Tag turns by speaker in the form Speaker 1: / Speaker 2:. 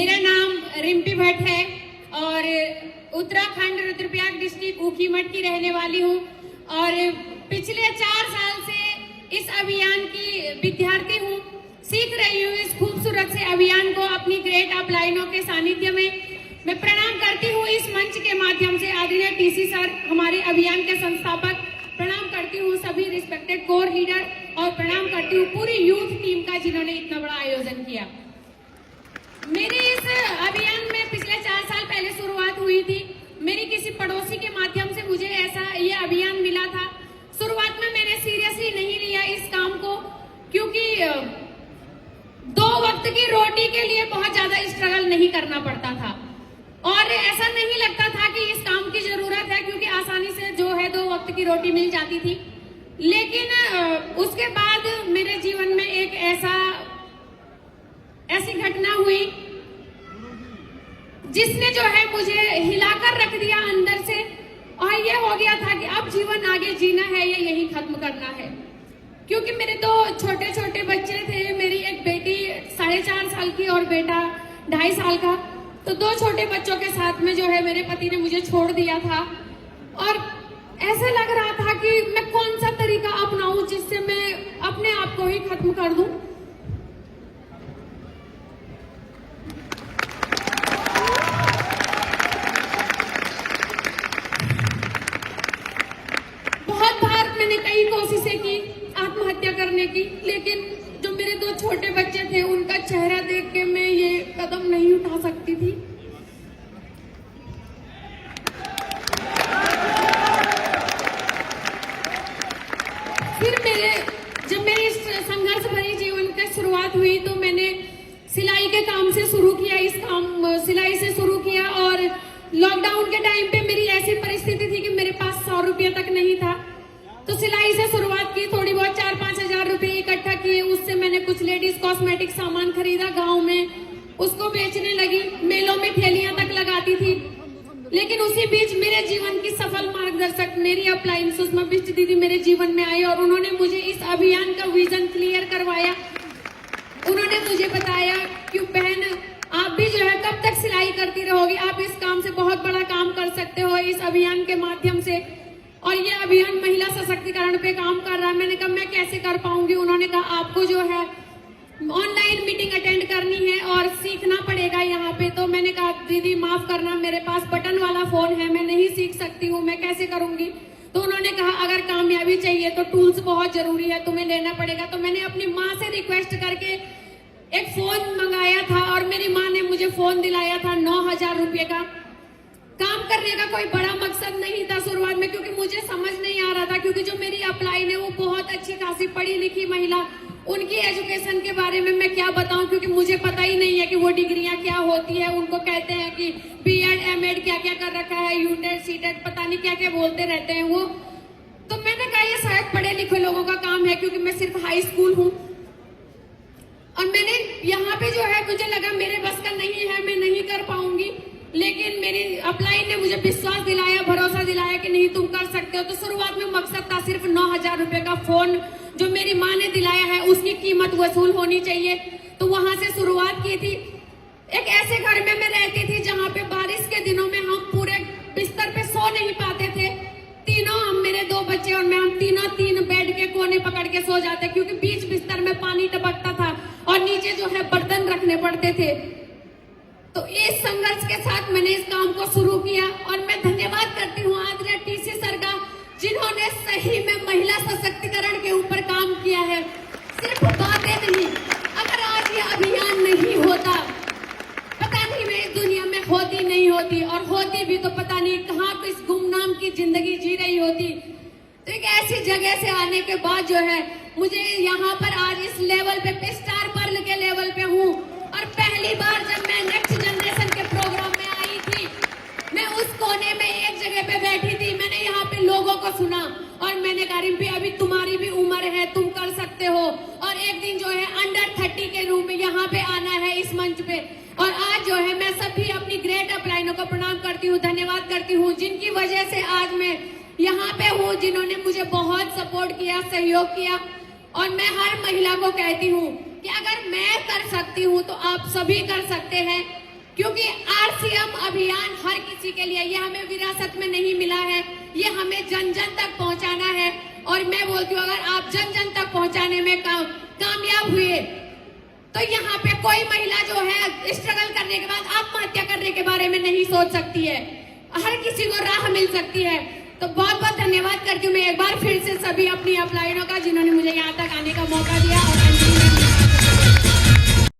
Speaker 1: मेरा नाम रिम्पी भट्ट है और उत्तराखंड रुद्रप्रयाग डिस्ट्रिक्ट ऊखीमठ की रहने वाली हूँ और पिछले 4 साल से इस अभियान की विद्यार्थी हूँ। सीख रही हूँ इस खूबसूरत से अभियान को अपनी ग्रेट अपलाइनों के सानिध्य में। मैं प्रणाम करती हूँ इस मंच के माध्यम से आदरणीय टीसी सर, हमारे अभियान के संस्थापक। प्रणाम करती हूँ सभी रिस्पेक्टेड कोर लीडर और प्रणाम करती हूँ पूरी यूथ टीम का जिन्होंने इतना बड़ा आयोजन किया। मेरी इस अभियान में पिछले 4 साल पहले शुरुआत हुई थी। मेरी किसी पड़ोसी के माध्यम से मुझे ये अभियान मिला था। शुरुआत में मैंने सीरियसली नहीं लिया इस काम को, क्योंकि 2 वक्त की रोटी के लिए बहुत ज्यादा स्ट्रगल नहीं करना पड़ता था और ऐसा नहीं लगता था कि इस काम की जरूरत है, क्योंकि आसानी से जो है 2 वक्त की रोटी मिल जाती थी। लेकिन उसके बाद मेरे जीवन में एक ऐसी घटना हुई जिसने जो है मुझे हिलाकर रख दिया अंदर से, और ये हो गया था कि अब जीवन आगे जीना है या यही खत्म करना है। क्योंकि मेरे 2 छोटे छोटे बच्चे थे, मेरी एक बेटी 4.5 साल की और बेटा 2.5 साल का। तो 2 छोटे बच्चों के साथ में जो है मेरे पति ने मुझे छोड़ दिया था और ऐसे लग रहा था कि मैं कौन सा तरीका अपनाऊं जिससे मैं अपने आप को ही खत्म कर दूं। बहुत बार मैंने कई कोशिशें की आत्महत्या करने की, लेकिन जो मेरे 2 छोटे बच्चे थे उनका चेहरा देख के मैं ये कदम नहीं उठा सकती थी। फिर जब मेरी इस संघर्ष भरी जीवन की शुरुआत हुई तो मैंने सिलाई के काम से शुरू किया। सिलाई से शुरू किया और लॉकडाउन के टाइम पे मेरी ऐसी परिस्थिति थी कि मेरे पास 100 रुपये तक नहीं था। तो सिलाई से शुरुआत की, थोड़ी बहुत 4-5 हजार रुपए इकट्ठा किए। उससे मैंने कुछ लेडीज कॉस्मेटिक सामान खरीदा गांव में, उसको बेचने लगी। मेलों में ठेलियां तक लगाती थी। लेकिन उसी बीच मेरे जीवन की सफल मार्गदर्शक मेरी अपलाइन सुषमा बिष्ट दीदी मेरे जीवन में आई और उन्होंने मुझे इस अभियान का विजन क्लियर करवाया। उन्होंने मुझे बताया कि बहन, आप भी जो है कब तक सिलाई करती रहोगी, आप इस काम से बहुत बड़ा काम कर सकते हो इस अभियान के माध्यम से। और ये अभियान महिला सशक्तिकरण पे काम कर रहा है। मैंने कहा मैं कैसे कर पाऊंगी। उन्होंने कहा आपको जो है ऑनलाइन मीटिंग अटेंड करनी है और सीखना पड़ेगा यहाँ पे। तो मैंने कहा दीदी माफ करना, मेरे पास बटन वाला फोन है, मैं नहीं सीख सकती हूँ, मैं कैसे करूंगी। तो उन्होंने कहा अगर कामयाबी चाहिए तो टूल्स बहुत जरूरी है, तुम्हें लेना पड़ेगा। तो मैंने अपनी माँ से रिक्वेस्ट करके एक फोन मंगाया था और मेरी माँ ने मुझे फोन दिलाया था 9,000 रुपये का। काम करने का कोई बड़ा मकसद नहीं था शुरुआत में, क्योंकि मुझे समझ नहीं आ रहा था, क्योंकि जो मेरी अपलाइन है वो बहुत अच्छी खासी पढ़ी लिखी महिला, उनकी एजुकेशन के बारे में मैं क्या बताऊं, क्योंकि मुझे पता ही नहीं है कि वो डिग्रियां क्या होती है। उनको कहते हैं कि बीएड एमएड क्या क्या कर रखा है, यूटेड सीटेड पता नहीं क्या क्या बोलते रहते हैं वो। तो मैंने कहा ये शायद पढ़े लिखे लोगों का काम है, क्योंकि मैं सिर्फ हाई स्कूल हूँ। और मैंने यहाँ पे जो है मुझे लगा मेरे बस का नहीं है, मैं नहीं कर पाऊंगी। लेकिन मेरी अपलाइन ने मुझे विश्वास दिलाया, भरोसा दिलाया कि नहीं तुम कर सकते हो। तो शुरुआत में मकसद था सिर्फ 9,000 रुपए का फोन जो मेरी माँ ने दिलाया है उसकी कीमत वसूल होनी चाहिए। तो वहां से शुरुआत की थी। एक ऐसे घर में मैं रहती थी जहाँ पे बारिश के दिनों में हम पूरे बिस्तर पे सो नहीं पाते थे। तीनों, हम मेरे 2 बच्चे और मैं, हम तीनों 3 बेड के कोने पकड़ के सो जाते, क्योंकि बीच बिस्तर में पानी टपकता था और नीचे जो है बर्तन रखने पड़ते थे। तो इस संघर्ष के साथ मैंने इस काम को शुरू किया और मैं धन्यवाद करती हूँ आदरणीय टीसी सर का, जिन्होंने सही में महिला सशक्तिकरण के ऊपर काम किया है, सिर्फ बातें नहीं। अगर आज ये अभियान नहीं होता, पता नहीं मैं इस दुनिया में होती नहीं होती, और होती भी तो पता नहीं कहाँ किस गुमनाम की जिंदगी जी रही होती। तो एक ऐसी जगह से आने के बाद जो है मुझे यहाँ पर आज इस लेवल पे स्टार पर्ल के लेवल पे हूँ। और पहली बार जब मैं नेक्स्ट जनरेशन के प्रोग्राम में आई थी, मैं उस कोने में एक जगह पे बैठी थी। मैंने यहाँ पे लोगों को सुना और मैंने कहा रिम्पी अभी तुम्हारी भी उम्र है, तुम कर सकते हो। और एक दिन जो है अंडर 30 के रूप में यहाँ पे आना है इस मंच पे। और आज जो है मैं सभी अपनी ग्रेट अपलाइनों को प्रणाम करती हूँ, धन्यवाद करती हूँ, जिनकी वजह से आज मैं यहाँ पे हूँ, जिन्होंने मुझे बहुत सपोर्ट किया, सहयोग किया। और मैं हर महिला को कहती हूँ कि अगर मैं कर सकती हूँ तो आप सभी कर सकते हैं। क्योंकि आरसीएम अभियान हर किसी के लिए, ये हमें विरासत में नहीं मिला है, ये हमें जन जन तक पहुंचाना है। और मैं बोलती हूँ अगर आप जन जन तक पहुंचाने में कामयाब हुए तो यहाँ पे कोई महिला जो है स्ट्रगल करने के बाद आत्महत्या करने के बारे में नहीं सोच सकती है, हर किसी को राह मिल सकती है। तो बहुत बहुत धन्यवाद करती हूँ मैं एक बार फिर से सभी अपनी अपलाइनों का जिन्होंने मुझे यहाँ तक आने का मौका दिया और